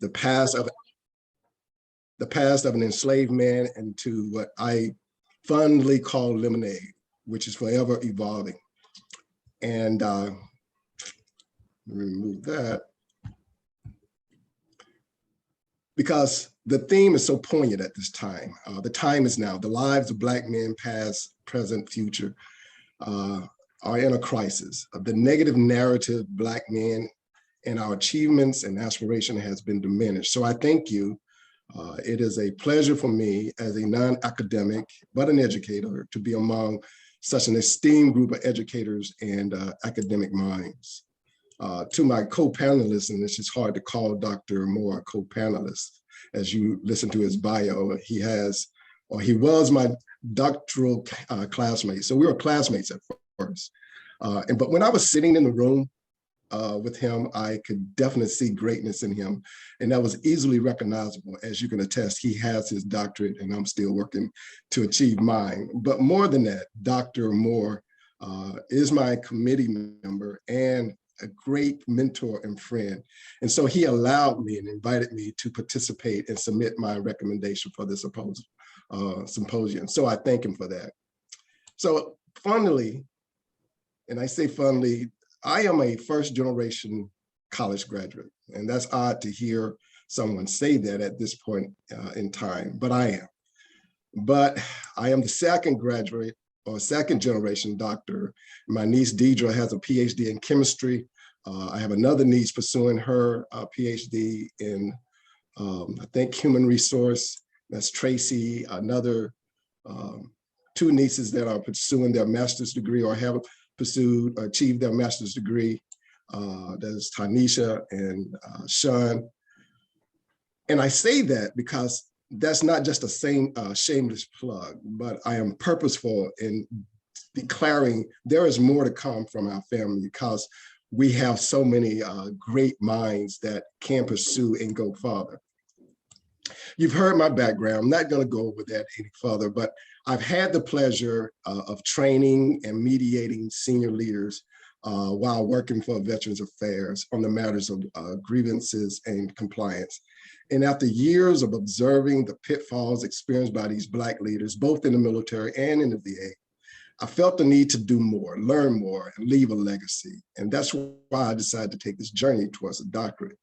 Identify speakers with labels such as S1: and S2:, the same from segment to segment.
S1: the past of an enslaved man into what I fondly call lemonade, which is forever evolving. And remove that, because the theme is so poignant at this time. The time is now. The lives of Black men, past, present, future, are in a crisis. The negative narrative Black men and our achievements and aspiration has been diminished. So I thank you. It is a pleasure for me as a non-academic, but an educator, to be among such an esteemed group of educators and academic minds. To my co-panelists, and it's just hard to call Dr. Moore a co-panelist, as you listen to his bio, he was my doctoral classmate. So we were classmates at first. But when I was sitting in the room with him, I could definitely see greatness in him. And that was easily recognizable. As you can attest, he has his doctorate and I'm still working to achieve mine. But more than that, Dr. Moore is my committee member and a great mentor and friend. And so he allowed me and invited me to participate and submit my recommendation for this symposium. So I thank him for that. So funnily, and I say funnily, I am a first generation college graduate. And that's odd to hear someone say that at this point in time, but I am. But I am the second graduate or second generation doctor. My niece Deidre has a Ph.D. in chemistry. I have another niece pursuing her Ph.D. in, I think, human resource. That's Tracy. Another two nieces that are pursuing their master's degree or have achieved their master's degree. That's Tanisha and Sean. And I say that because that's not just a shameless plug, but I am purposeful in declaring there is more to come from our family, because we have so many great minds that can pursue and go farther. You've heard my background. I'm not going to go over that any further, but I've had the pleasure of training and mediating senior leaders while working for Veterans Affairs on the matters of grievances and compliance. And after years of observing the pitfalls experienced by these Black leaders, both in the military and in the VA, I felt the need to do more, learn more, and leave a legacy. And that's why I decided to take this journey towards a doctorate.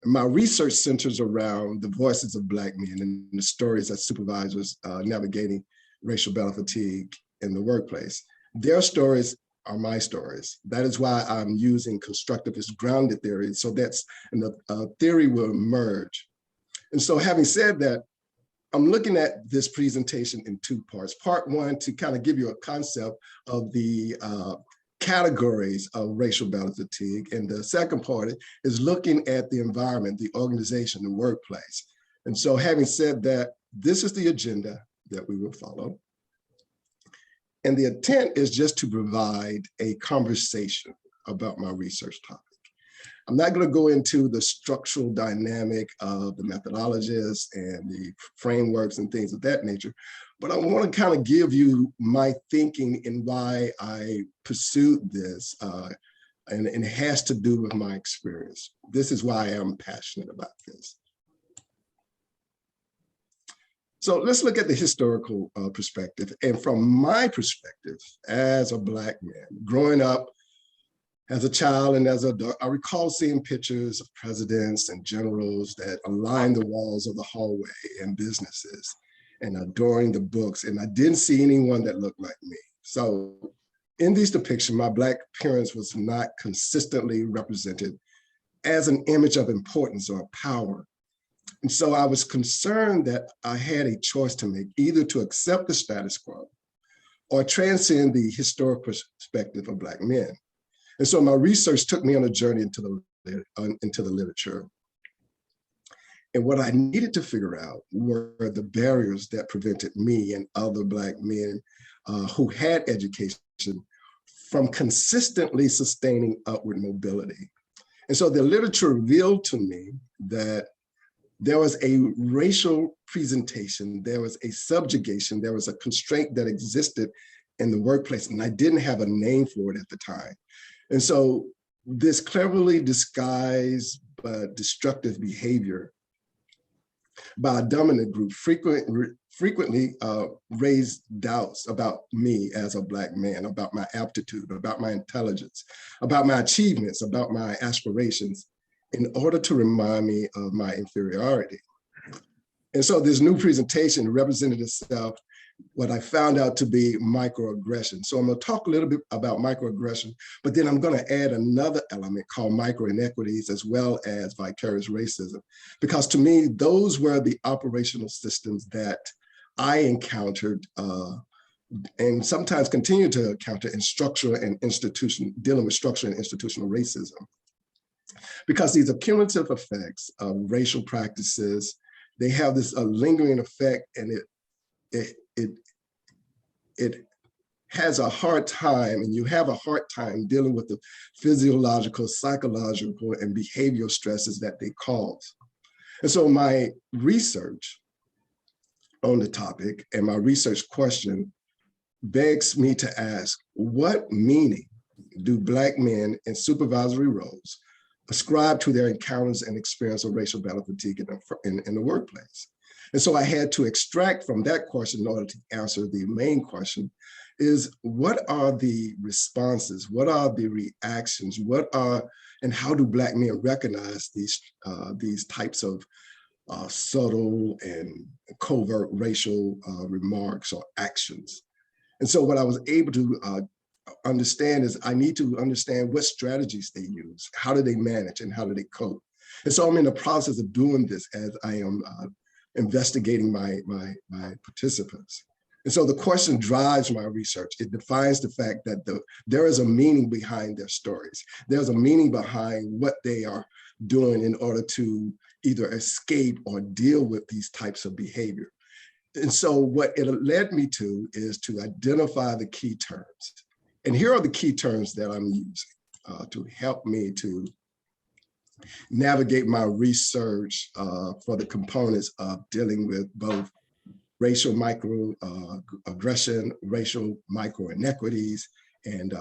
S1: And my research centers around the voices of Black men and the stories as supervisors navigating racial battle fatigue in the workplace. Their stories are my stories. That is why I'm using constructivist grounded theory, so that's, and the theory will emerge. And so having said that, I'm looking at this presentation in two parts. Part one, to kind of give you a concept of the categories of racial battle fatigue. And the second part is looking at the environment, the organization, the workplace. And so having said that, this is the agenda that we will follow. And the intent is just to provide a conversation about my research topic. I'm not going to go into the structural dynamic of the methodologies and the frameworks and things of that nature, but I want to kind of give you my thinking and why I pursued this, and it has to do with my experience. This is why I'm passionate about this. So let's look at the historical perspective. And from my perspective as a Black man, growing up as a child and as an adult, I recall seeing pictures of presidents and generals that lined the walls of the hallway and businesses and adoring the books. And I didn't see anyone that looked like me. So in these depictions, my Black appearance was not consistently represented as an image of importance or power. And so I was concerned that I had a choice to make, either to accept the status quo or transcend the historic perspective of Black men. And so my research took me on a journey into the literature. And what I needed to figure out were the barriers that prevented me and other Black men who had education from consistently sustaining upward mobility. And so the literature revealed to me that there was a racial presentation, there was a subjugation, there was a constraint that existed in the workplace, and I didn't have a name for it at the time. And so this cleverly disguised but destructive behavior by a dominant group frequently raised doubts about me as a Black man, about my aptitude, about my intelligence, about my achievements, about my aspirations, in order to remind me of my inferiority. And so this new presentation represented itself what I found out to be microaggression. So I'm going to talk a little bit about microaggression, but then I'm going to add another element called micro-inequities, as well as vicarious racism, because to me, those were the operational systems that I encountered and sometimes continue to encounter in structural and dealing with structural and institutional racism. Because these are cumulative effects of racial practices, they have this lingering effect, and it has a hard time, and you have a hard time dealing with the physiological, psychological, and behavioral stresses that they cause. And so my research on the topic and my research question begs me to ask, what meaning do Black men in supervisory roles ascribe to their encounters and experience of racial battle fatigue in the workplace? And so I had to extract from that question in order to answer the main question is, what are the responses? What are the reactions? And how do Black men recognize these types of subtle and covert racial remarks or actions? And so what I was able to understand is I need to understand what strategies they use, how do they manage, and how do they cope? And so I'm in the process of doing this as I am investigating my participants. And so the question drives my research. It defines the fact that there is a meaning behind their stories. There's a meaning behind what they are doing in order to either escape or deal with these types of behavior. And so what it led me to is to identify the key terms. And here are the key terms that I'm using to help me to navigate my research for the components of dealing with both racial microaggression, racial micro-inequities, and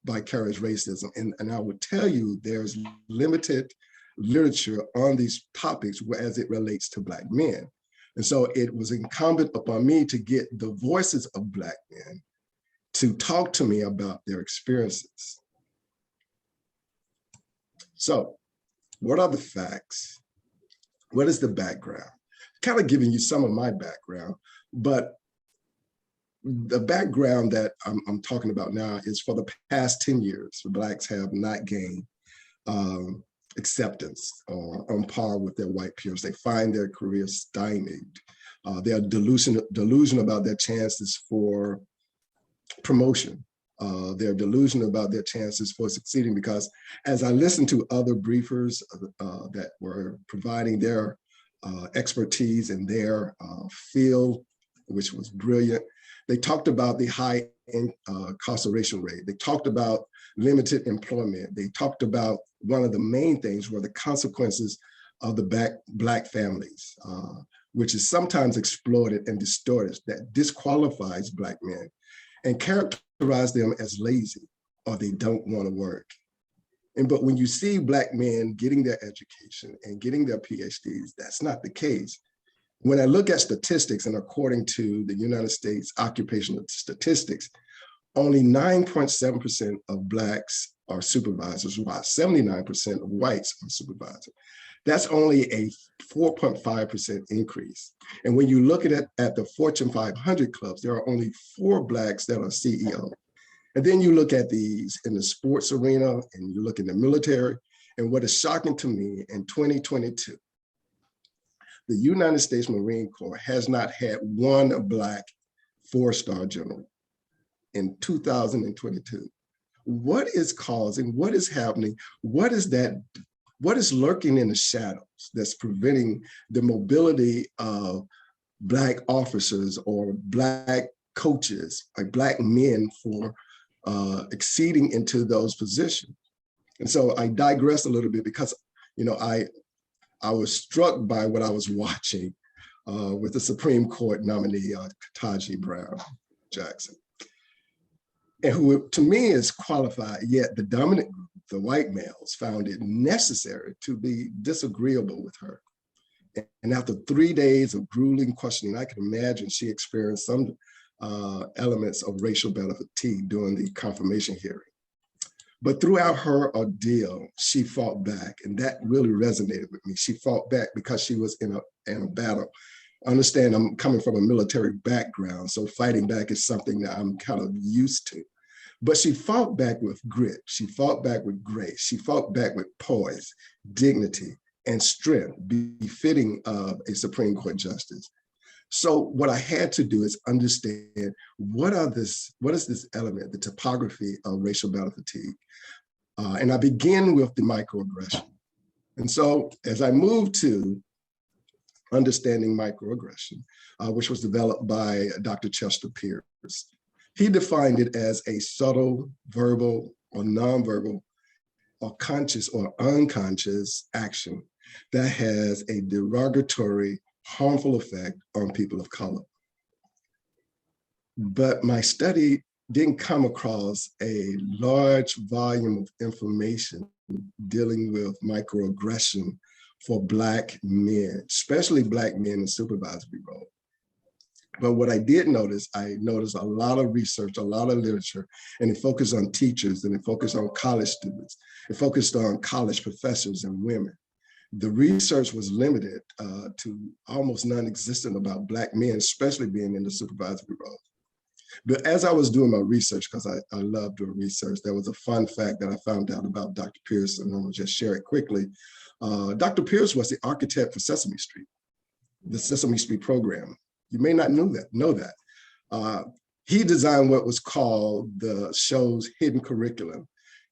S1: vicarious racism. And I would tell you there's limited literature on these topics as it relates to Black men. And so it was incumbent upon me to get the voices of Black men to talk to me about their experiences. So what are the facts? What is the background? Kind of giving you some of my background, but the background that I'm talking about now is for the past 10 years, Blacks have not gained acceptance or on par with their white peers. They find their careers stymied. They're delusional about their chances for promotion. They're delusional about their chances for succeeding, because as I listened to other briefers that were providing their expertise in their field, which was brilliant, they talked about the high incarceration rate. They talked about limited employment. They talked about one of the main things were the consequences of the Black families, which is sometimes exploited and distorted, that disqualifies Black men and characterize them as lazy or they don't want to work. But when you see Black men getting their education and getting their Ph.D.s, that's not the case. When I look at statistics, and according to the United States occupational statistics, only 9.7% of Blacks are supervisors, while 79% of whites are supervisors. That's only a 4.5% increase. And when you look at it at the Fortune 500 clubs, there are only 4 Blacks that are CEO. And then you look at these in the sports arena, and you look in the military, and what is shocking to me, in 2022, the United States Marine Corps has not had one Black 4-star general in 2022. What is causing, what is happening, what is lurking in the shadows that's preventing the mobility of Black officers or Black coaches or Black men for exceeding into those positions? And so I digress a little bit because, I was struck by what I was watching with the Supreme Court nominee, Ketanji Brown Jackson, and who to me is qualified, yet the dominant group the white males found it necessary to be disagreeable with her. And after 3 days of grueling questioning, I can imagine she experienced some elements of racial battle fatigue during the confirmation hearing. But throughout her ordeal, she fought back, and that really resonated with me. She fought back because she was in a battle. Understand, I'm coming from a military background, so fighting back is something that I'm kind of used to. But she fought back with grit. She fought back with grace. She fought back with poise, dignity, and strength befitting of a Supreme Court justice. So what I had to do is understand what is this element, the topography of racial battle fatigue. And I begin with the microaggression. And so as I move to understanding microaggression, which was developed by Dr. Chester Pierce, he defined it as a subtle, verbal, or nonverbal, or conscious or unconscious action that has a derogatory, harmful effect on people of color. But my study didn't come across a large volume of information dealing with microaggression for Black men, especially Black men in supervisory roles. But what I did notice, I noticed a lot of research, a lot of literature, and it focused on teachers, and it focused on college students. It focused on college professors and women. The research was limited to almost non-existent about Black men, especially being in the supervisory role. But as I was doing my research, because I love doing research, there was a fun fact that I found out about Dr. Pierce, and I'll just share it quickly. Dr. Pierce was the architect for Sesame Street, the Sesame Street program. You may not know that. He designed what was called the show's hidden curriculum,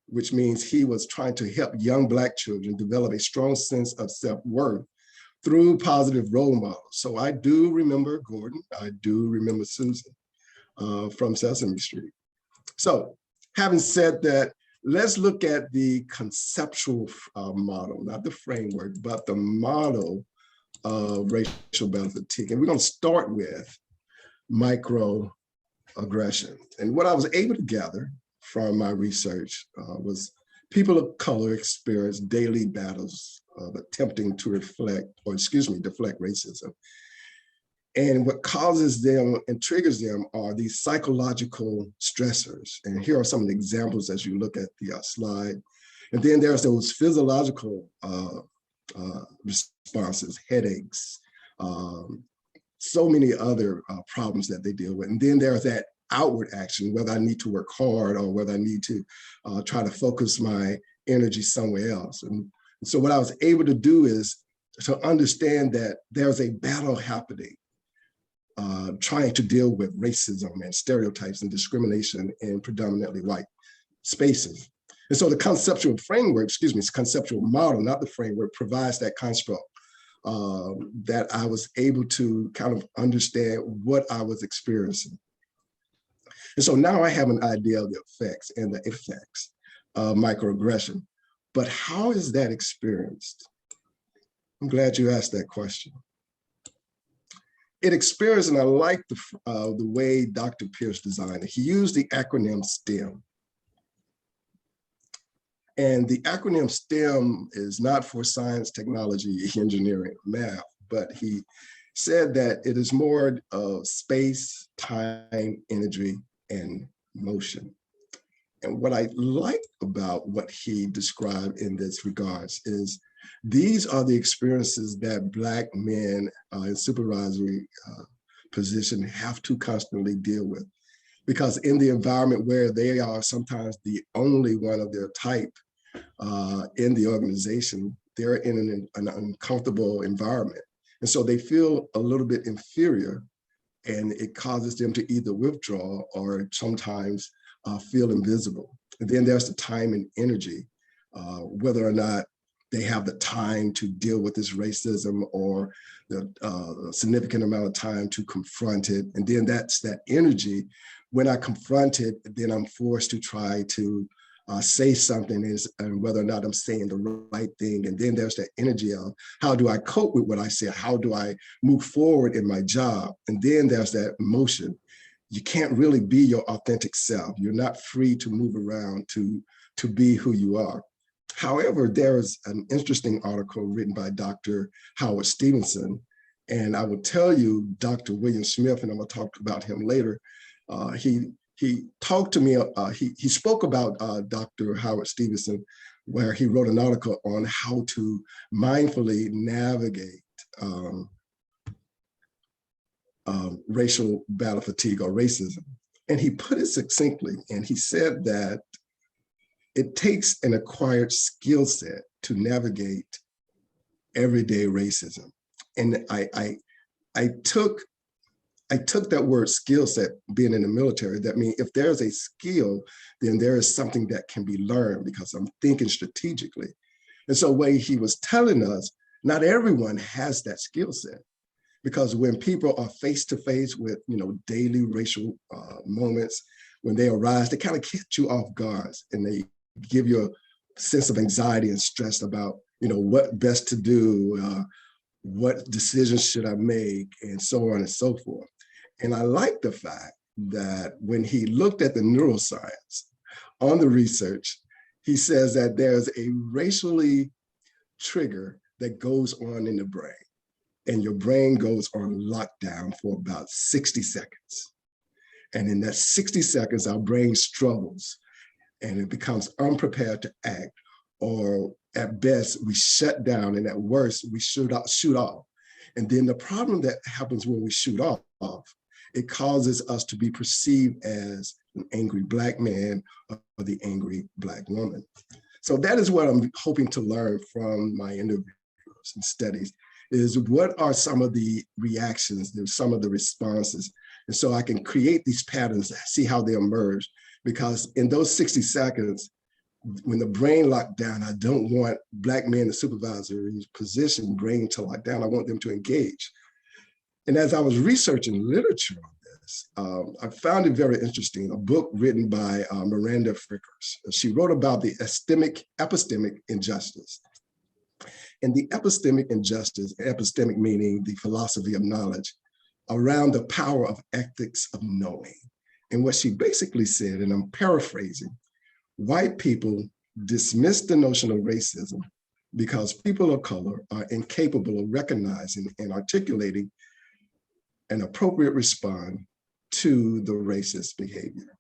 S1: which means he was trying to help young Black children develop a strong sense of self-worth through positive role models. So I do remember Gordon, I do remember Susan from Sesame Street. So having said that, let's look at the conceptual model, not the framework, but the model of racial battle fatigue. And we're going to start with microaggression. And what I was able to gather from my research was people of color experience daily battles of attempting to deflect racism. And what causes them and triggers them are these psychological stressors. And here are some of the examples as you look at the slide. And then there's those physiological responses, headaches, so many other problems that they deal with. And then there's that outward action, whether I need to work hard or whether I need to try to focus my energy somewhere else. And so what I was able to do is to understand that there's a battle happening, trying to deal with racism and stereotypes and discrimination in predominantly white spaces. And so the conceptual framework, conceptual model, not the framework, provides that construct that I was able to kind of understand what I was experiencing. And so now I have an idea of the effects of microaggression, but how is that experienced? I'm glad you asked that question. It experienced, and I like the way Dr. Pierce designed it. He used the acronym STEM. And the acronym STEM is not for science, technology, engineering, math, but he said that it is more of space, time, energy, and motion. And what I like about what he described in this regards is these are the experiences that Black men in supervisory position have to constantly deal with. Because in the environment where they are sometimes the only one of their type in the organization, they're in an uncomfortable environment. And so they feel a little bit inferior, and it causes them to either withdraw or sometimes feel invisible. And then there's the time and energy, whether or not they have the time to deal with this racism or the significant amount of time to confront it. And then that's that energy. When I confront it, then I'm forced to try to say something, and whether or not I'm saying the right thing. And then there's that energy of how do I cope with what I said? How do I move forward in my job? And then there's that emotion. You can't really be your authentic self. You're not free to move around, to to be who you are. However, there is an interesting article written by Dr. Howard Stevenson, and I will tell you, Dr. William Smith, and I'm going to talk about him later. He talked to me. He spoke about Dr. Howard Stevenson, where he wrote an article on how to mindfully navigate racial battle fatigue or racism. And he put it succinctly, and he said that it takes an acquired skill set to navigate everyday racism. And I took that word skill set, being in the military. That means if there's a skill, then there is something that can be learned, because I'm thinking strategically. And so what he was telling us, not everyone has that skill set, because when people are face to face with, daily racial moments, when they arise, they kind of catch you off guard, and they give you a sense of anxiety and stress about, what best to do, what decisions should I make, and so on and so forth. And I like the fact that when he looked at the neuroscience on the research, he says that there's a racially trigger that goes on in the brain, and your brain goes on lockdown for about 60 seconds. And in that 60 seconds, our brain struggles and it becomes unprepared to act, or at best, we shut down, and at worst, we shoot off. And then the problem that happens when we shoot off, it causes us to be perceived as an angry Black man or the angry Black woman. So that is what I'm hoping to learn from my interviews and studies, is what are some of the reactions, some of the responses. And so I can create these patterns, see how they emerge, because in those 60 seconds, when the brain locked down, I don't want Black men in the supervisory position brain to lock down. I want them to engage. And as I was researching literature on this, I found it very interesting, a book written by Miranda Frickers. She wrote about the epistemic injustice. And the epistemic injustice, epistemic meaning the philosophy of knowledge, around the power of ethics of knowing. And what she basically said, and I'm paraphrasing, white people dismiss the notion of racism because people of color are incapable of recognizing and articulating an appropriate response to the racist behavior.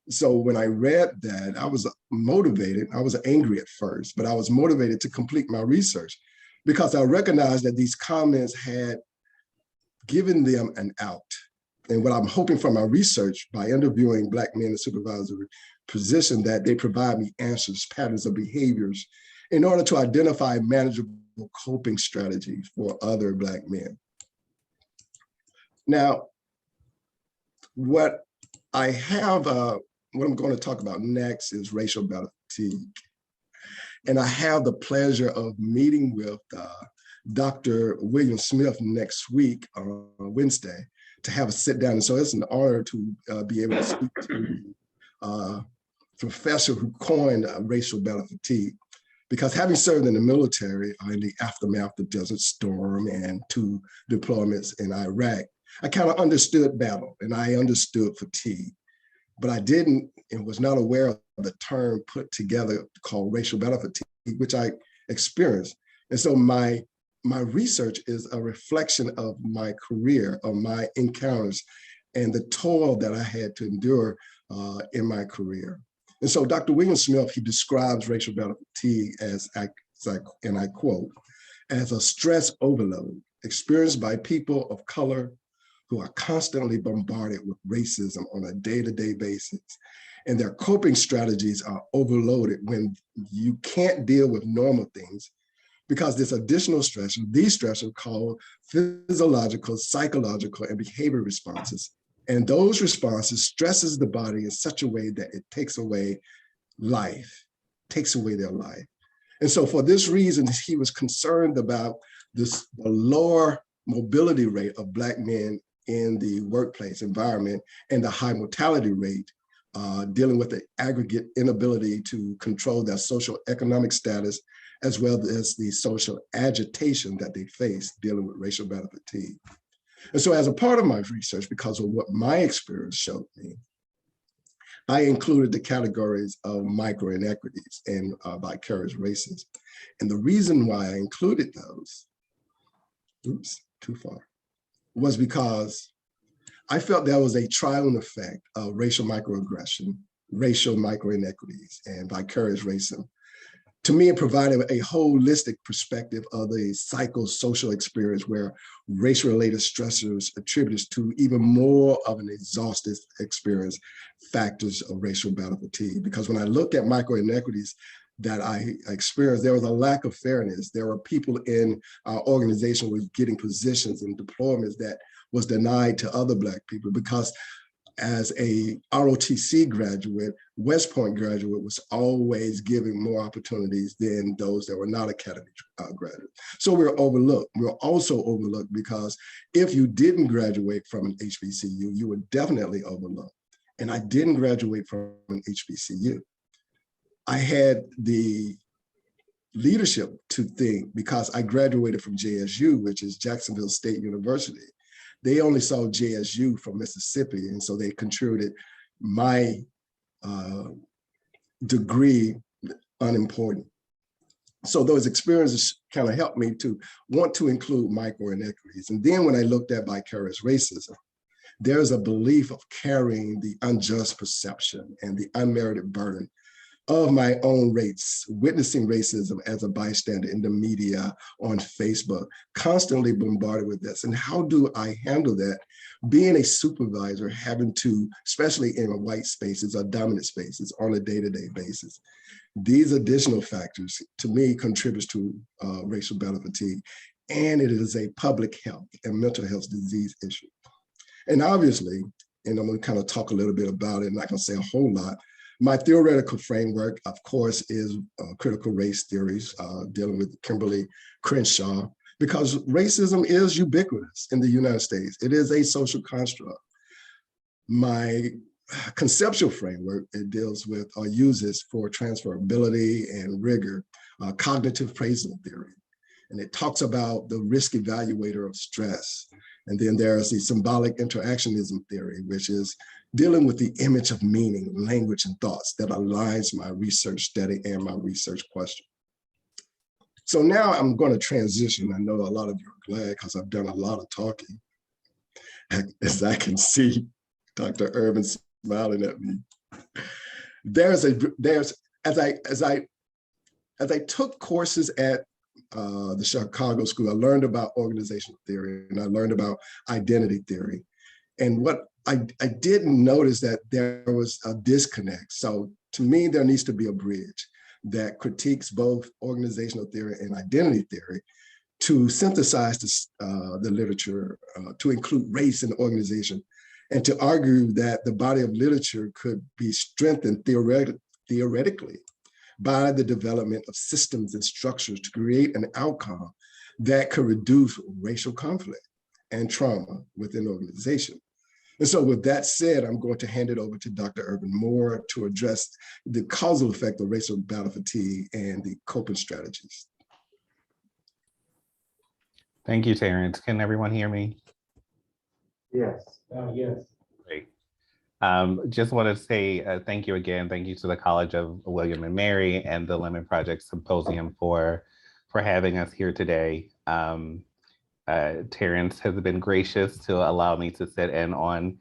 S1: So when I read that, I was motivated. I was angry at first, but I was motivated to complete my research, because I recognized that these comments had given them an out. And what I'm hoping from my research, by interviewing Black men in supervisory position, that they provide me answers, patterns of behaviors, in order to identify manageable coping strategies for other Black men. Now, what I'm going to talk about next is racial battle fatigue. And I have the pleasure of meeting with Dr. William Smith next week on Wednesday to have a sit down. And so it's an honor to be able to speak to a professor who coined racial battle fatigue, because having served in the military in the aftermath of Desert Storm and 2 deployments in Iraq, I kind of understood battle and I understood fatigue, but I didn't and was not aware of the term put together called racial battle fatigue, which I experienced. And so my research is a reflection of my career, of my encounters, and the toil that I had to endure in my career. And so Dr. William Smith, he describes racial battle fatigue as, and I quote, as a stress overload experienced by people of color who are constantly bombarded with racism on a day-to-day basis. And their coping strategies are overloaded when you can't deal with normal things, because this additional stress, these stressors are called physiological, psychological, and behavior responses. And those responses stresses the body in such a way that it takes away life, takes away their life. And so for this reason, he was concerned about the lower mobility rate of Black men in the workplace environment and the high mortality rate, dealing with the aggregate inability to control their social economic status, as well as the social agitation that they face dealing with racial battle fatigue. And so as a part of my research, because of what my experience showed me, I included the categories of micro-inequities and vicarious racism. And the reason why I included those, oops, too far, was because I felt there was a triune effect of racial microaggression, racial micro-inequities, and vicarious racism. To me, it provided a holistic perspective of the psychosocial experience where race-related stressors attributed to even more of an exhaustive experience factors of racial battle fatigue. Because when I look at micro-inequities that I experienced, there was a lack of fairness. There were people in our organization who were getting positions and deployments that was denied to other Black people because as a ROTC graduate, West Point graduate was always giving more opportunities than those that were not academy graduates. So we were overlooked. We were also overlooked because if you didn't graduate from an HBCU, you were definitely overlooked. And I didn't graduate from an HBCU. I had the leadership to think, because I graduated from JSU, which is Jacksonville State University. They only saw JSU from Mississippi, and so they contributed my degree unimportant. So those experiences kind of helped me to want to include micro-inequities. And then when I looked at vicarious racism, there's a belief of carrying the unjust perception and the unmerited burden of my own race, witnessing racism as a bystander in the media, on Facebook, constantly bombarded with this. And how do I handle that? Being a supervisor, having to, especially in white spaces or dominant spaces on a day-to-day basis. These additional factors, to me, contributes to racial battle fatigue. And it is a public health and mental health disease issue. And obviously, and I'm gonna kind of talk a little bit about it, I'm not gonna say a whole lot. My theoretical framework, of course, is critical race theories, dealing with Kimberly Crenshaw, because racism is ubiquitous in the United States. It is a social construct. My conceptual framework, it deals with or uses for transferability and rigor, cognitive appraisal theory. And it talks about the risk evaluator of stress. And then there's the symbolic interactionism theory, which is dealing with the image of meaning, language, and thoughts that aligns my research study and my research question. So now I'm going to transition. I know a lot of you are glad because I've done a lot of talking. As I can see Dr. Irvin smiling at me. As I took courses at the Chicago School, I learned about organizational theory and I learned about identity theory. And what I didn't notice that there was a disconnect. So to me, there needs to be a bridge that critiques both organizational theory and identity theory to synthesize the literature, to include race in the organization, and to argue that the body of literature could be strengthened theoretically by the development of systems and structures to create an outcome that could reduce racial conflict and trauma within the organization. And so with that said, I'm going to hand it over to Dr. Irvin Moore to address the causal effect of racial battle fatigue and the coping strategies.
S2: Thank you, Terrance. Can everyone hear me?
S3: Yes. Yes.
S2: Great. Just want to say thank you again. Thank you to the College of William and Mary and the Lemon Project Symposium for having us here today. Terrance has been gracious to allow me to sit in on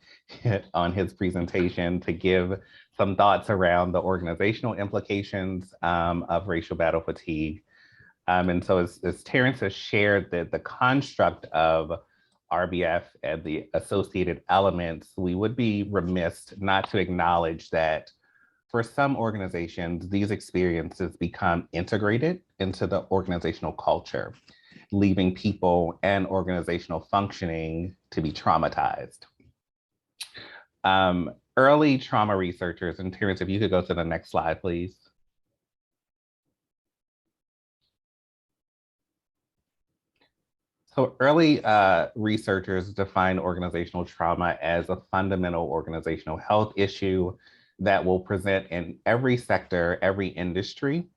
S2: his presentation to give some thoughts around the organizational implications of racial battle fatigue. And so as Terrance has shared the construct of RBF and the associated elements, we would be remiss not to acknowledge that for some organizations, these experiences become integrated into the organizational culture, leaving people and organizational functioning to be traumatized. Early trauma researchers, and Terrance, if you could go to the next slide, please. So early researchers define organizational trauma as a fundamental organizational health issue that will present in every sector, every industry.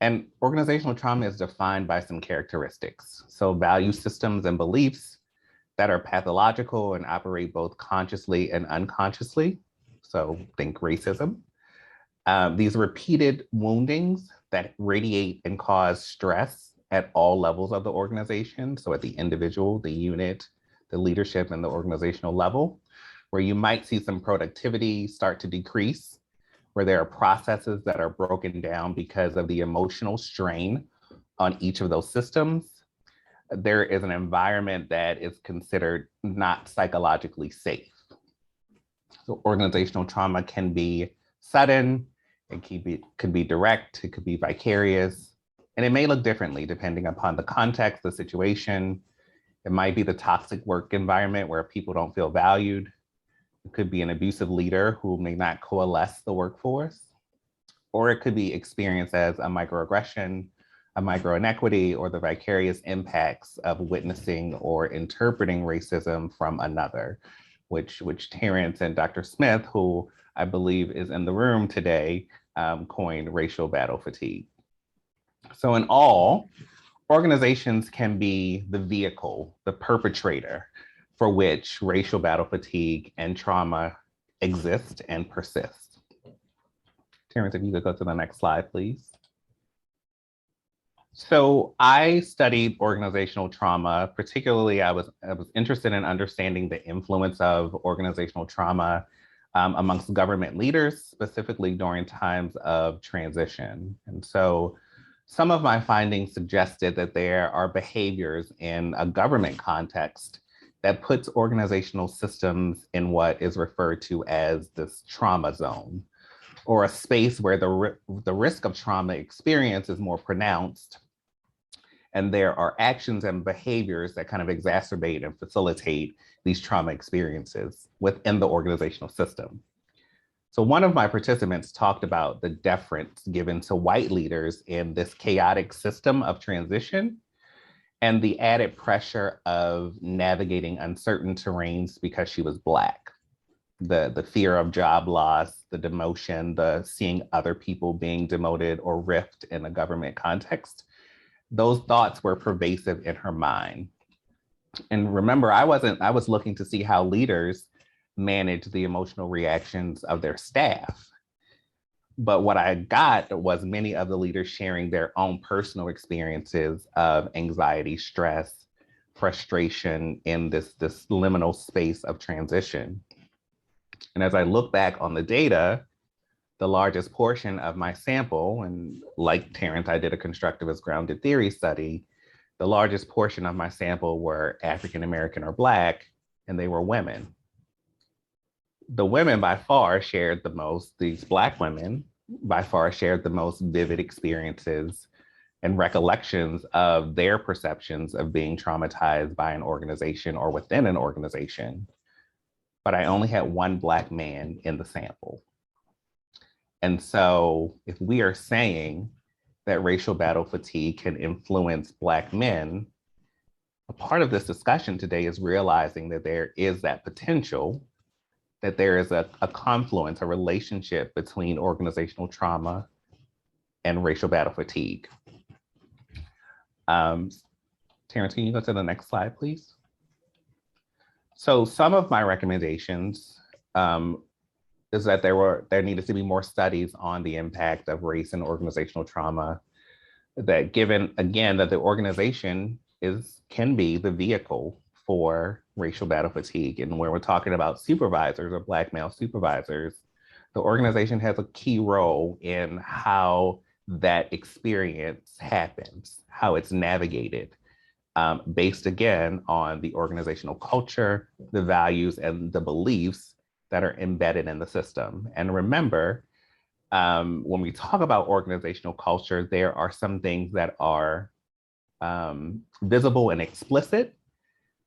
S2: And organizational trauma is defined by some characteristics. So value systems and beliefs that are pathological and operate both consciously and unconsciously. So think racism. These repeated woundings that radiate and cause stress at all levels of the organization. So at the individual, the unit, the leadership, and the organizational level, where you might see some productivity start to decrease, where there are processes that are broken down because of the emotional strain on each of those systems. There is an environment that is considered not psychologically safe. So organizational trauma can be sudden, it could be direct, it could be vicarious, and it may look differently depending upon the context, the situation. It might be the toxic work environment where people don't feel valued. It could be an abusive leader who may not coalesce the workforce, or it could be experienced as a microaggression, a micro-inequity, or the vicarious impacts of witnessing or interpreting racism from another, which Terrance and Dr. Smith, who I believe is in the room today, coined racial battle fatigue. So in all, organizations can be the vehicle, the perpetrator for which racial battle fatigue and trauma exist and persist. Terrance, if you could go to the next slide, please. So I studied organizational trauma. Particularly, I was interested in understanding the influence of organizational trauma amongst government leaders, specifically during times of transition. And so some of my findings suggested that there are behaviors in a government context that puts organizational systems in what is referred to as this trauma zone, or a space where the risk of trauma experience is more pronounced. And there are actions and behaviors that kind of exacerbate and facilitate these trauma experiences within the organizational system. So one of my participants talked about the deference given to white leaders in this chaotic system of transition and the added pressure of navigating uncertain terrains because she was Black. The fear of job loss, the demotion, the seeing other people being demoted or riffed in a government context. Those thoughts were pervasive in her mind. And remember, I was looking to see how leaders manage the emotional reactions of their staff. But what I got was many of the leaders sharing their own personal experiences of anxiety, stress, frustration in this liminal space of transition. And as I look back on the data, the largest portion of my sample, and like Terrance, I did a constructivist grounded theory study, the largest portion of my sample were African-American or Black, and they were women. The women by far shared the most, these Black women by far shared the most vivid experiences and recollections of their perceptions of being traumatized by an organization or within an organization. But I only had one Black man in the sample. And so if we are saying that racial battle fatigue can influence Black men, a part of this discussion today is realizing that there is that potential, that there is a confluence, a relationship between organizational trauma and racial battle fatigue. Terrance, can you go to the next slide, please? So some of my recommendations is that there needed to be more studies on the impact of race and organizational trauma, that given, again, that the organization can be the vehicle for racial battle fatigue. And when we're talking about supervisors or Black male supervisors, the organization has a key role in how that experience happens, how it's navigated, based again on the organizational culture, the values, and the beliefs that are embedded in the system. And remember, when we talk about organizational culture, there are some things that are visible and explicit,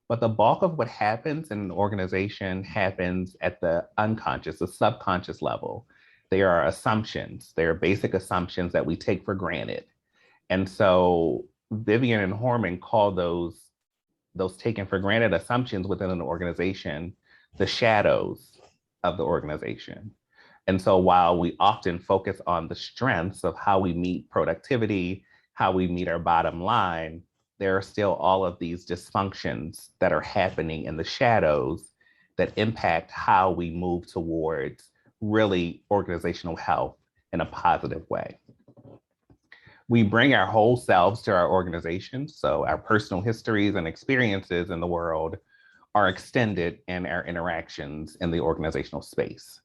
S2: but the bulk of what happens in an organization happens at the unconscious, the subconscious level. There are assumptions, there are basic assumptions that we take for granted. And so Vivian and Horman call those taken for granted assumptions within an organization the shadows of the organization. And so while we often focus on the strengths of how we meet productivity, how we meet our bottom line, there are still all of these dysfunctions that are happening in the shadows that impact how we move towards really organizational health in a positive way. We bring our whole selves to our organization, so our personal histories and experiences in the world are extended in our interactions in the organizational space.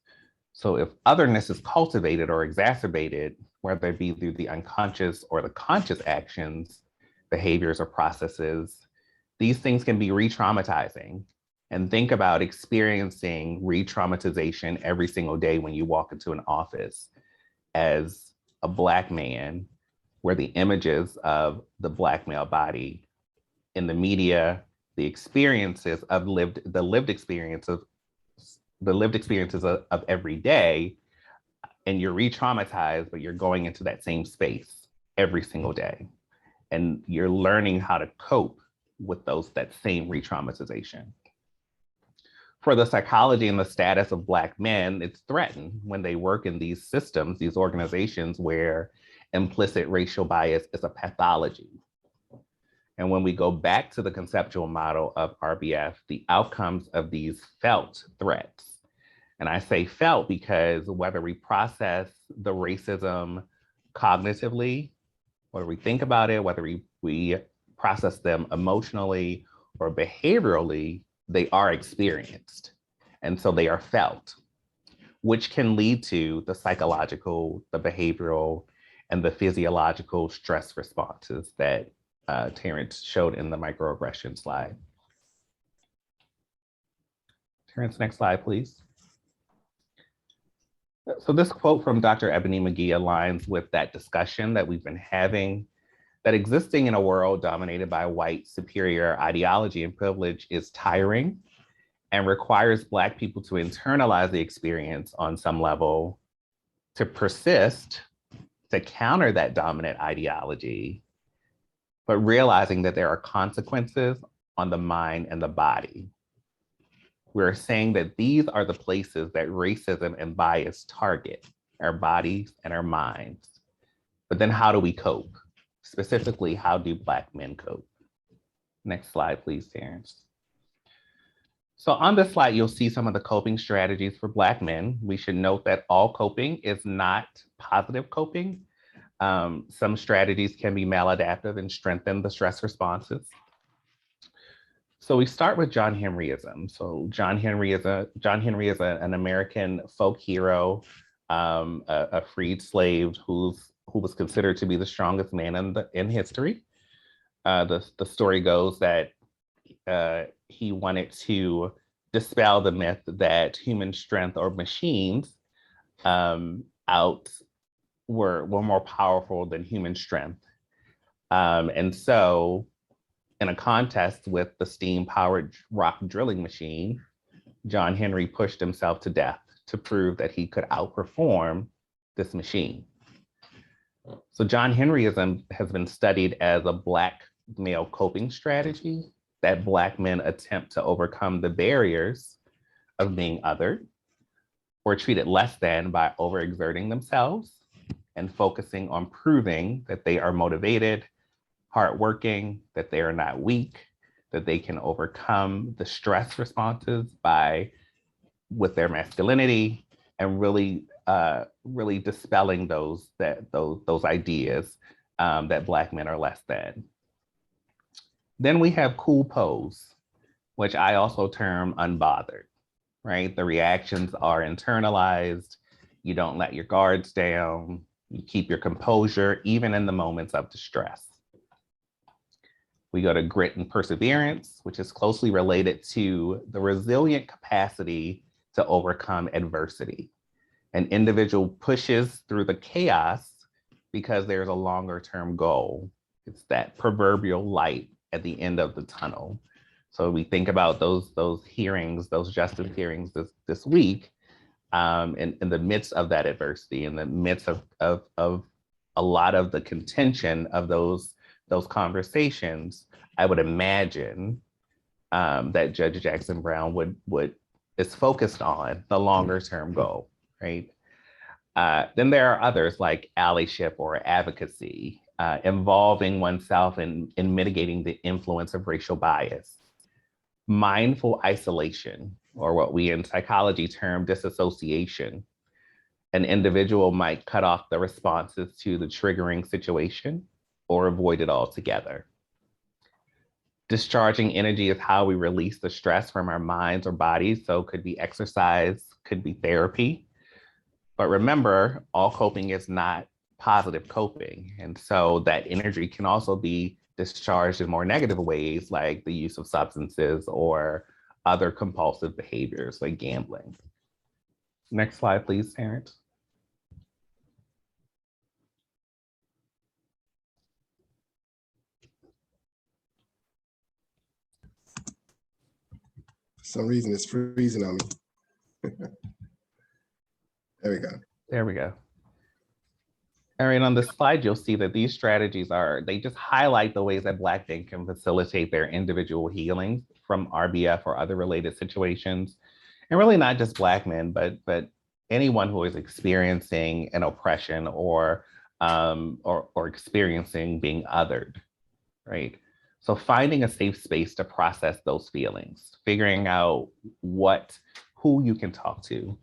S2: So if otherness is cultivated or exacerbated, whether it be through the unconscious or the conscious actions, behaviors, or processes, these things can be re-traumatizing. And think about experiencing re-traumatization every single day when you walk into an office as a Black man, where the images of the Black male body in the media, the experiences of the lived experiences of every day, and you're re-traumatized, but you're going into that same space every single day. And you're learning how to cope with that same re-traumatization. For the psychology and the status of Black men, it's threatened when they work in these systems, these organizations where implicit racial bias is a pathology. And when we go back to the conceptual model of RBF, the outcomes of these felt threats, and I say felt because whether we process the racism cognitively, whether we think about it, whether we process them emotionally or behaviorally, they are experienced. And so they are felt, which can lead to the psychological, the behavioral, and the physiological stress responses that Terrance showed in the microaggression slide. Terrance, next slide, please. So this quote from Dr. Ebony McGee aligns with that discussion that we've been having, that existing in a world dominated by white superior ideology and privilege is tiring and requires Black people to internalize the experience on some level, to persist, to counter that dominant ideology, but realizing that there are consequences on the mind and the body. We're saying that these are the places that racism and bias target, our bodies and our minds. But then how do we cope? Specifically, how do Black men cope? Next slide, please, Terrance. So on this slide, you'll see some of the coping strategies for Black men. We should note that all coping is not positive coping. Some strategies can be maladaptive and strengthen the stress responses. So we start with John Henryism. So John Henry is an American folk hero, a freed slave who was considered to be the strongest man in history. The story goes that he wanted to dispel the myth that human strength or machines were more powerful than human strength. And so in a contest with the steam-powered rock drilling machine, John Henry pushed himself to death to prove that he could outperform this machine. So John Henryism has been studied as a Black male coping strategy that Black men attempt to overcome the barriers of being othered or treated less than by overexerting themselves and focusing on proving that they are motivated, hardworking, that they are not weak, that they can overcome the stress responses with their masculinity, and really dispelling those ideas that Black men are less than. Then we have cool pose, which I also term unbothered, right? The reactions are internalized. You don't let your guards down. You keep your composure, even in the moments of distress. We go to grit and perseverance, which is closely related to the resilient capacity to overcome adversity. An individual pushes through the chaos because there's a longer term goal. It's that proverbial light at the end of the tunnel. So we think about those hearings, those justice hearings this week, in the midst of that adversity, in the midst of a lot of the contention of those conversations, I would imagine that Judge Jackson Brown is focused on the longer term goal, right? Then there are others like allyship or advocacy, involving oneself in mitigating the influence of racial bias. Mindful isolation, or what we in psychology term disassociation, An individual might cut off the responses to the triggering situation or avoid it altogether. Discharging energy is how we release the stress from our minds or bodies. So it could be exercise, could be therapy. But remember, all coping is not positive coping. And so that energy can also be discharged in more negative ways, like the use of substances or other compulsive behaviors like gambling. Next slide, please, Terrance.
S1: For some reason, it's freezing on me. There we go.
S2: There we go. All right, on this slide, you'll see that these strategies they just highlight the ways that Black men can facilitate their individual healing from RBF or other related situations. And really not just Black men, but anyone who is experiencing an oppression or experiencing being othered, right? So finding a safe space to process those feelings, figuring out who you can talk to.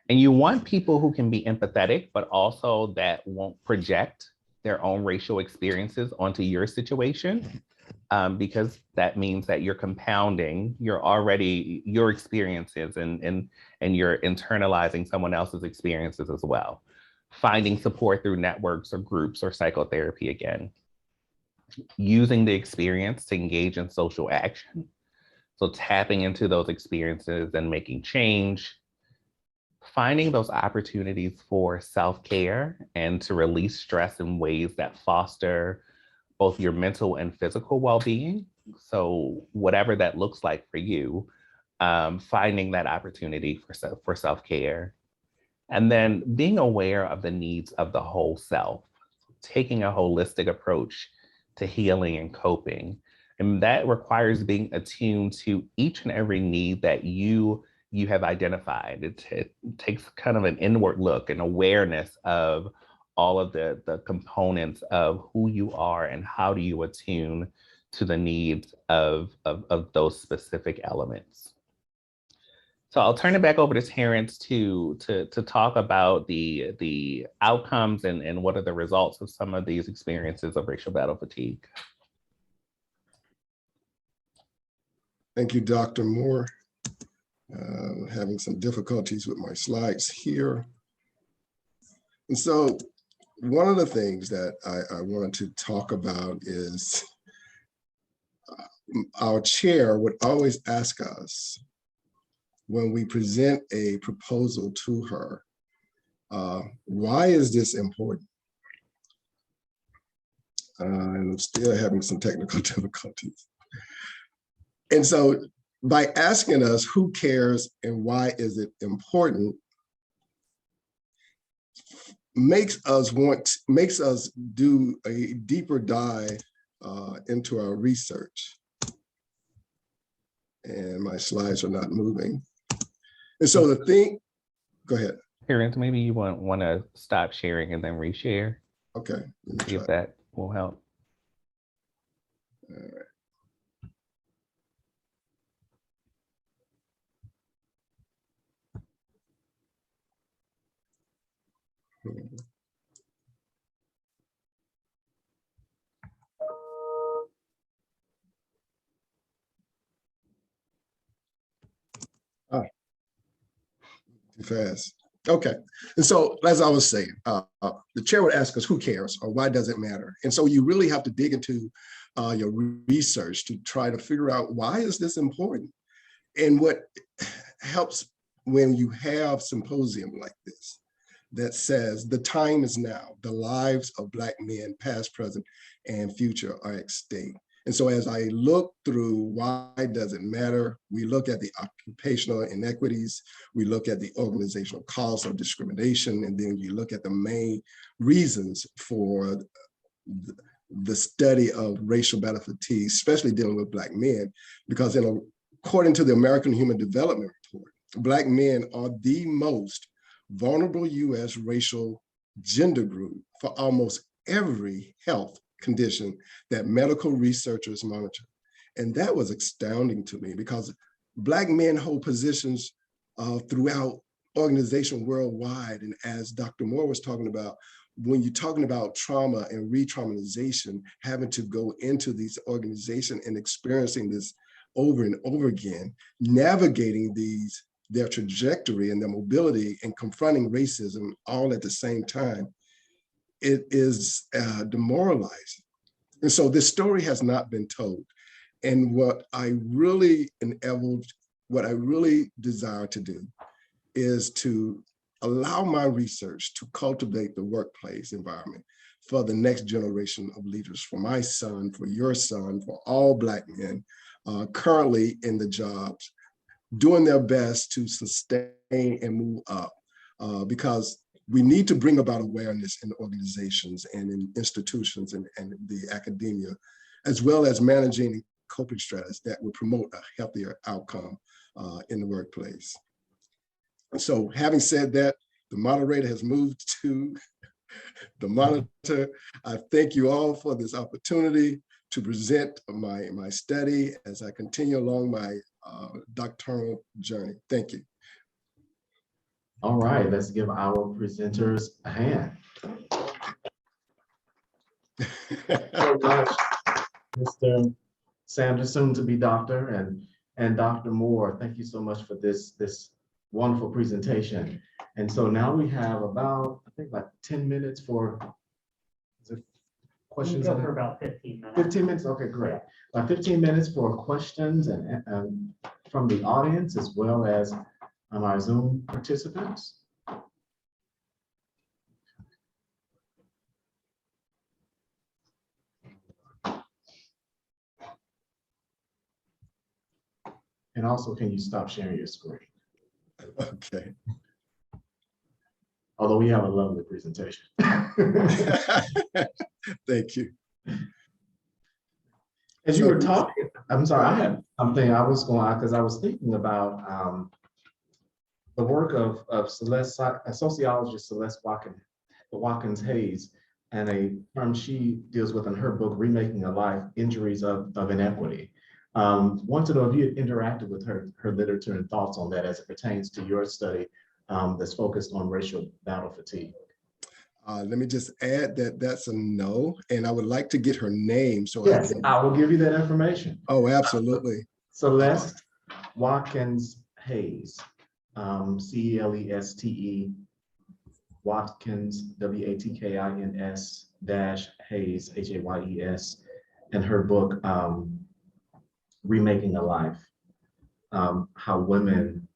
S2: And you want people who can be empathetic, but also that won't project their own racial experiences onto your situation, because that means that you're compounding your experiences and you're internalizing someone else's experiences as well. Finding support through networks or groups or psychotherapy again. Using the experience to engage in social action. So tapping into those experiences and making change. Finding those opportunities for self-care and to release stress in ways that foster both your mental and physical well-being. So whatever that looks like for you, finding that opportunity for self-care. And then being aware of the needs of the whole self, taking a holistic approach to healing and coping. And that requires being attuned to each and every need that you have identified. It takes kind of an inward look and awareness of all of the components of who you are and how do you attune to the needs of those specific elements. So I'll turn it back over to Terrance to talk about the outcomes and what are the results of some of these experiences of racial battle fatigue.
S1: Thank you, Dr. Moore. Having some difficulties with my slides here. And so one of the things that I wanted to talk about is our chair would always ask us when we present a proposal to her, why is this important? And I'm still having some technical difficulties. And so by asking us who cares and why is it important, makes us do a deeper dive into our research. And my slides are not moving. And so the thing, go ahead.
S2: Terrance, maybe you want to stop sharing and then reshare.
S1: Okay.
S2: See if that will help.
S1: All right. Too fast. Okay. And so, as I was saying, the chair would ask us, who cares or why does it matter? And so you really have to dig into your research to try to figure out why is this important? And what helps when you have symposium like this, that says the time is now, the lives of Black men, past, present, and future are at stake. And so as I look through why does it matter, we look at the occupational inequities, we look at the organizational cause of discrimination, and then you look at the main reasons for the study of racial battle fatigue, especially dealing with Black men, because according to the American Human Development Report, Black men are the most vulnerable US racial gender group for almost every health condition that medical researchers monitor. And that was astounding to me because Black men hold positions throughout organization worldwide. And as Dr. Moore was talking about, when you're talking about trauma and re-traumatization, having to go into these organizations and experiencing this over and over again, navigating their trajectory and their mobility and confronting racism all at the same time, it is demoralizing. And so this story has not been told. And what I really desire to do is to allow my research to cultivate the workplace environment for the next generation of leaders, for my son, for your son, for all Black men currently in the jobs, doing their best to sustain and move up, because we need to bring about awareness in organizations and in institutions and the academia, as well as managing coping strategies that will promote a healthier outcome in the workplace. So having said that, the moderator has moved to the monitor. I thank you all for this opportunity to present my study as I continue along my doctoral journey. Thank you.
S3: All right, let's give our presenters a hand. So much, Mr. Sanders, soon to be doctor, and Dr. Moore, thank you so much for this wonderful presentation. And so now we have about, I think like 10 minutes for questions.
S4: We'll go for about 15 minutes.
S3: 15 minutes, okay, great. 15 minutes for questions and from the audience as well as our Zoom participants. And also, can you stop sharing your screen?
S1: Okay.
S3: Although we have a lovely presentation.
S1: Thank you.
S3: As you were talking, I'm sorry, I had something I was going on because I was thinking about the work of a sociologist, Celeste Watkins Hayes, and a term she deals with in her book, Remaking a Life, Injuries of Inequity. Want to know if you had interacted with her literature and thoughts on that as it pertains to your study that's focused on racial battle fatigue.
S1: Let me just add that that's a no, and I would like to get her name. So
S3: yes, I will give you that information.
S1: Oh, absolutely.
S3: Celeste Watkins Hayes, CELESTE, Watkins, WATKINS Hayes, HAYES, and her book, Remaking a Life, how women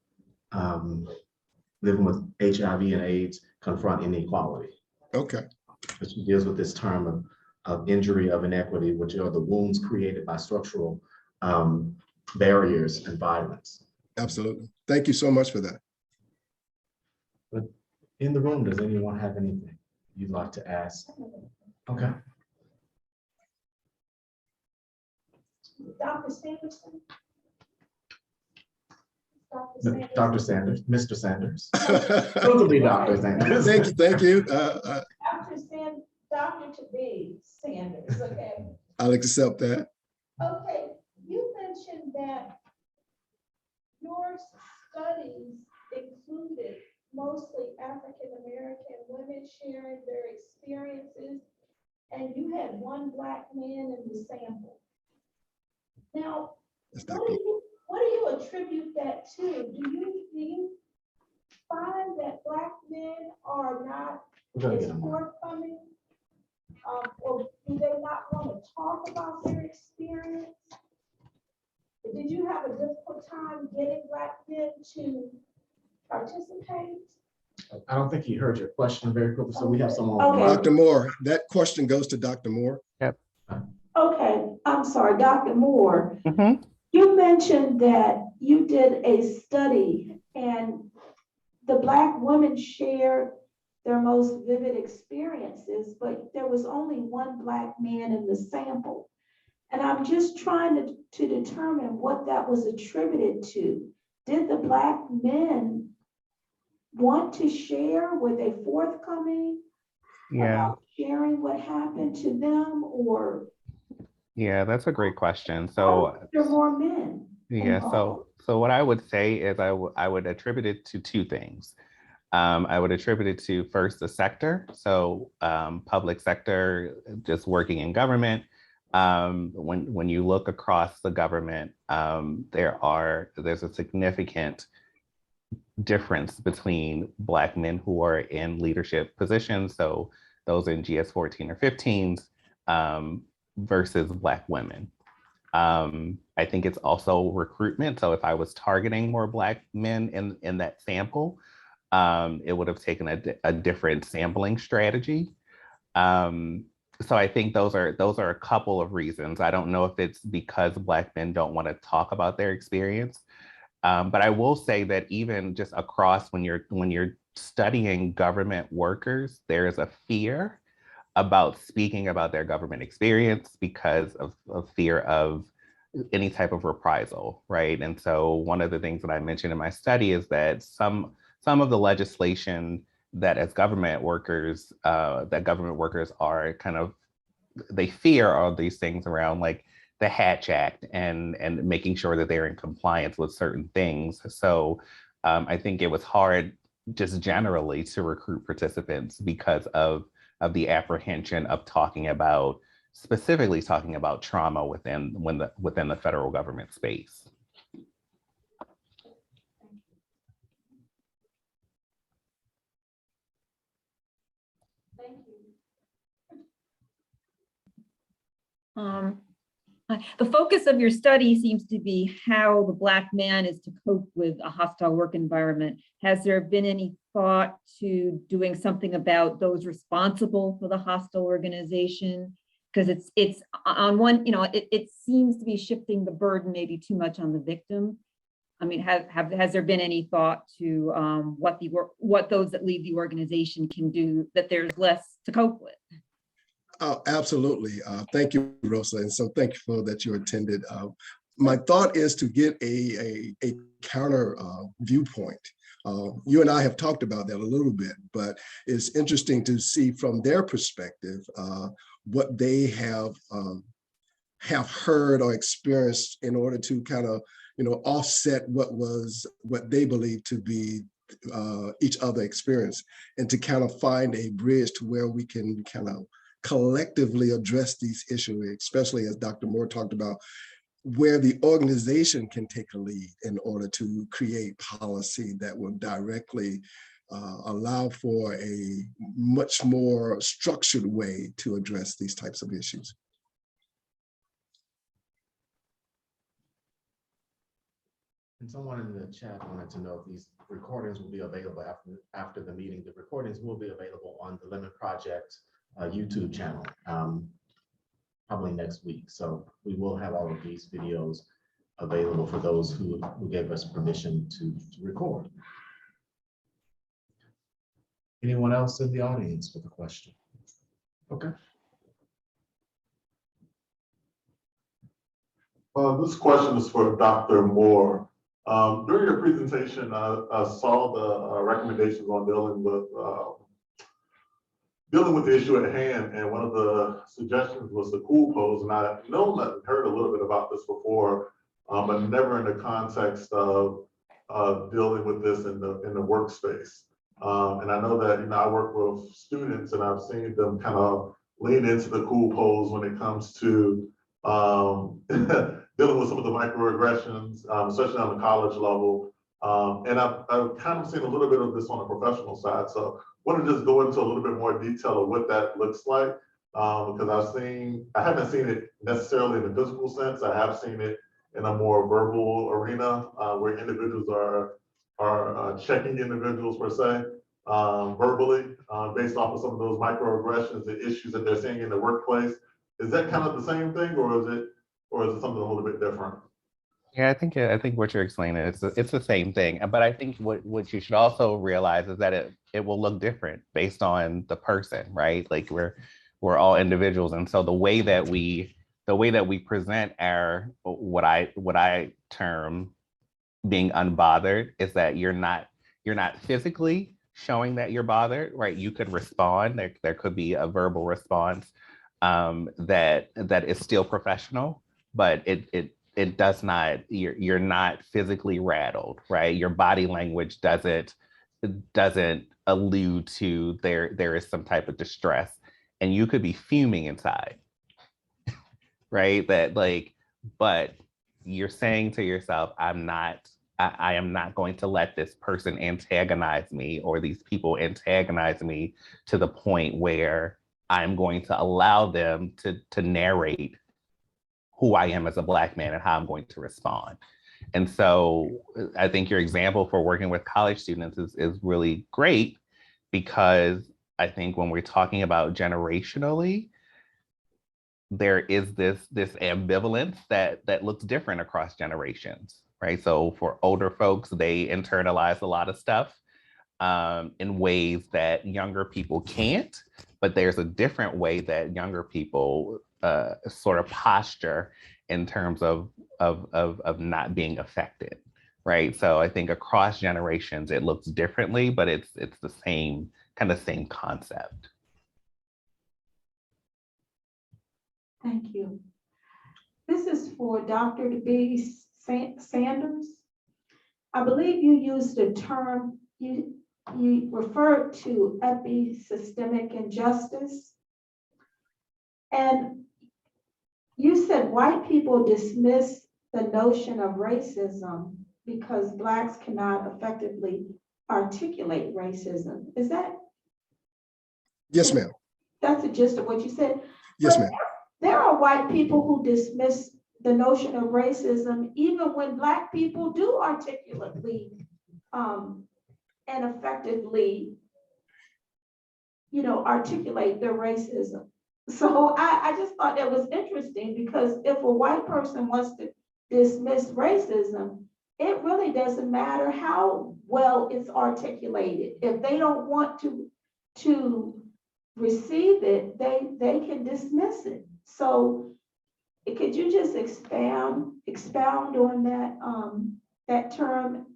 S3: living with HIV and AIDS confront inequality.
S1: Okay.
S3: She deals with this term of injury of inequity, which are the wounds created by structural barriers and violence.
S1: Absolutely. Thank you so much for that.
S3: But in the room, does anyone have anything you'd like to ask? Okay.
S5: Dr. Sanderson?
S3: Dr. Sanders, Mr. Sanders. Supposed to be Dr. Sanders.
S1: Thank you.
S5: Dr. to be Sanders, okay.
S1: I'll accept that.
S5: Okay, you mentioned that your studies included mostly African-American women sharing their experiences, and you had one Black man in the sample. Now, what do you attribute that to? Do you find that Black men are not as forthcoming? Or do they not want to talk about their experience? Did you have a difficult time getting Black men to participate?
S3: I don't think he heard your question very quickly, so we have someone.
S5: Okay.
S1: Dr. Moore, that question goes to Dr. Moore.
S2: Yep.
S5: Okay, I'm sorry, Dr. Moore.
S2: Mm-hmm.
S5: You mentioned that you did a study and the Black women shared their most vivid experiences, but there was only one Black man in the sample. And I'm just trying to determine what that was attributed to. Did the Black men want to share? Were they forthcoming? About sharing what happened to them, or?
S2: Yeah, that's a great question. So
S5: there are more men.
S2: Yeah, so what I would say is I would attribute it to two things. I would attribute it to first the sector, so public sector, just working in government. When you look across the government, there's a significant difference between Black men who are in leadership positions, so those in GS 14 or 15s, versus Black women. I think it's also recruitment. So if I was targeting more Black men in that sample, it would have taken a different sampling strategy. So I think those are a couple of reasons. I don't know if it's because Black men don't want to talk about their experience, but I will say that even just across when you're studying government workers, there is a fear about speaking about their government experience because of fear of any type of reprisal, right? And so one of the things that I mentioned in my study is that some of the legislation that as government workers are kind of, they fear all these things around like the Hatch Act and making sure that they're in compliance with certain things. So I think it was hard just generally to recruit participants because of the apprehension of specifically talking about trauma within the federal government space.
S5: Thank you.
S4: The focus of your study seems to be how the Black man is to cope with a hostile work environment. Has there been any thought to doing something about those responsible for the hostile organization? Because it's on one, it seems to be shifting the burden maybe too much on the victim. I mean, has there been any thought to what those that leave the organization can do that there's less to cope with?
S1: Oh, absolutely. Thank you, Rosa. And so thank you for that you attended. My thought is to get a counter viewpoint. You and I have talked about that a little bit, but it's interesting to see from their perspective what they have heard or experienced in order to kind of, offset what they believe to be each other experience, and to kind of find a bridge to where we can kind of collectively address these issues, especially as Dr. Moore talked about, where the organization can take a lead in order to create policy that will directly allow for a much more structured way to address these types of issues.
S3: And someone in the chat wanted to know if these recordings will be available after the meeting. The recordings will be available on the Lemon Project YouTube channel, probably next week. So we will have all of these videos available for those who gave us permission to record. Anyone else in the audience with a question? Okay.
S6: This question is for Dr. Moore. During your presentation, I saw the recommendations on dealing with the issue at hand, and one of the suggestions was the cool pose. And I know I've heard a little bit about this before, but never in the context of dealing with this in the workspace. And I know that I work with students, and I've seen them kind of lean into the cool pose when it comes to dealing with some of the microaggressions, especially on the college level. And I've kind of seen a little bit of this on the professional side. So I want to just go into a little bit more detail of what that looks like, because I haven't seen it necessarily in the physical sense. I have seen it in a more verbal arena where individuals are checking individuals per se, verbally, based off of some of those microaggressions, the issues that they're seeing in the workplace. Is that kind of the same thing, or is it something a little bit different?
S2: Yeah, I think what you're explaining it's the same thing, but I think what you should also realize is that it will look different based on the person, right? Like we're all individuals, and so the way that we present our what I term being unbothered is that you're not physically showing that you're bothered, right? You could respond. There could be a verbal response that is still professional, but it does not, you're not physically rattled, right? Your body language doesn't allude to there is some type of distress, and you could be fuming inside, right? That like, but you're saying to yourself, I am not going to let this person antagonize me, or these people antagonize me to the point where I'm going to allow them to narrate who I am as a Black man and how I'm going to respond. And so I think your example for working with college students is really great, because I think when we're talking about generationally, there is this ambivalence that looks different across generations, right? So for older folks, they internalize a lot of stuff in ways that younger people can't, but there's a different way that younger people sort of posture in terms of not being affected, right? So I think across generations, it looks differently, but it's the same concept.
S5: Thank you. This is for Dr. B. Sanders. I believe you used the term, you referred to epistemic injustice. And you said white people dismiss the notion of racism because Blacks cannot effectively articulate racism. Is that?
S1: Yes, ma'am.
S5: That's the gist of what you said.
S1: Yes,
S5: But
S1: ma'am.
S5: there are white people who dismiss the notion of racism, even when Black people do articulately and effectively, articulate their racism. So I just thought that was interesting, because if a white person wants to dismiss racism, it really doesn't matter how well it's articulated. If they don't want to receive it, they can dismiss it. So could you just expound on that term?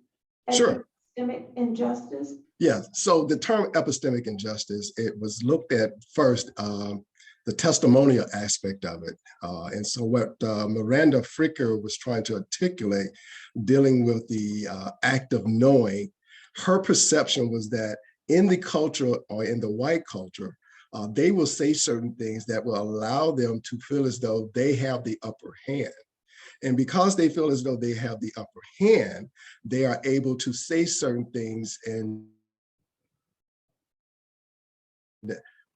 S1: Sure.
S5: Epistemic injustice?
S1: Yeah, so the term epistemic injustice, it was looked at first, the testimonial aspect of it. And so what Miranda Fricker was trying to articulate, dealing with the act of knowing, her perception was that in the culture, or in the white culture, they will say certain things that will allow them to feel as though they have the upper hand. And because they feel as though they have the upper hand, they are able to say certain things and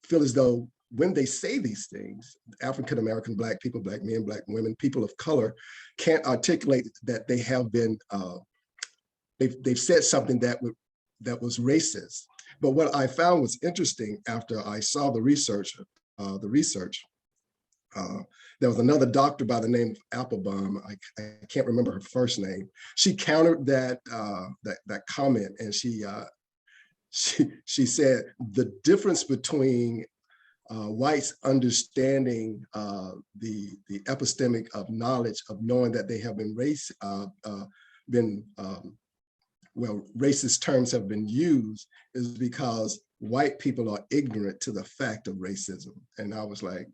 S1: feel as though when they say these things, African-American, Black people, Black men, Black women, people of color can't articulate that they have been, they've said something that was racist. But what I found was interesting after I saw the research, there was another doctor by the name of Applebaum. I can't remember her first name. She countered that comment, and she said the difference between whites understanding the epistemic of knowledge of knowing that they have been racist terms have been used is because white people are ignorant to the fact of racism. And I was like,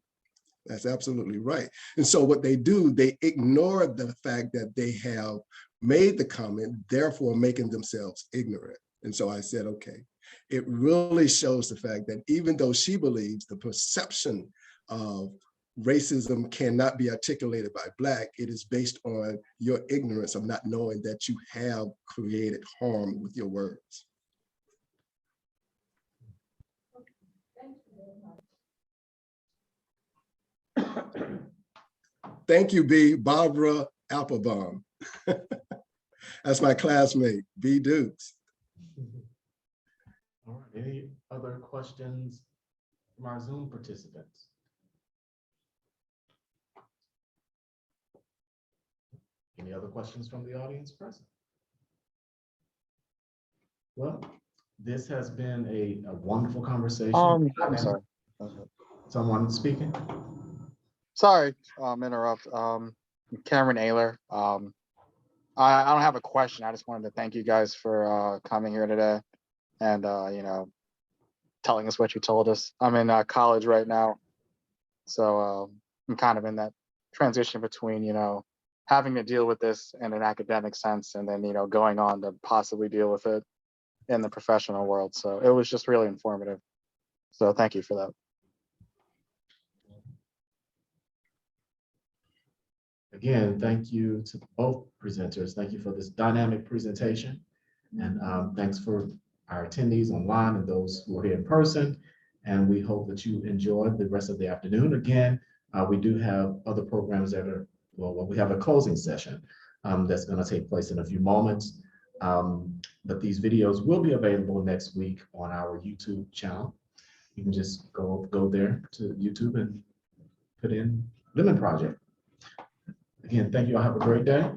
S1: that's absolutely right. And so what they do, they ignore the fact that they have made the comment, therefore making themselves ignorant. And so I said, okay, it really shows the fact that even though she believes the perception of racism cannot be articulated by Black, it is based on your ignorance of not knowing that you have created harm with your words. Thank you, B. Barbara Applebaum. That's my classmate, B. Dukes.
S3: All right, any other questions from our Zoom participants? Any other questions from the audience present? Well, this has been a wonderful conversation.
S7: I'm sorry.
S3: Someone speaking?
S7: Sorry, interrupt. Cameron Ayler. I don't have a question. I just wanted to thank you guys for coming here today and telling us what you told us. I'm in college right now, so I'm kind of in that transition between having to deal with this in an academic sense, and then, going on to possibly deal with it in the professional world. So it was just really informative. So thank you for that.
S3: Again, thank you to both presenters. Thank you for this dynamic presentation. And thanks for our attendees online and those who are here in person. And we hope that you enjoyed the rest of the afternoon. Again, we do have other programs that are, well, we have a closing session that's going to take place in a few moments. But these videos will be available next week on our YouTube channel. You can just go there to YouTube and put in Lemon Project. Again, thank you. All have a great day.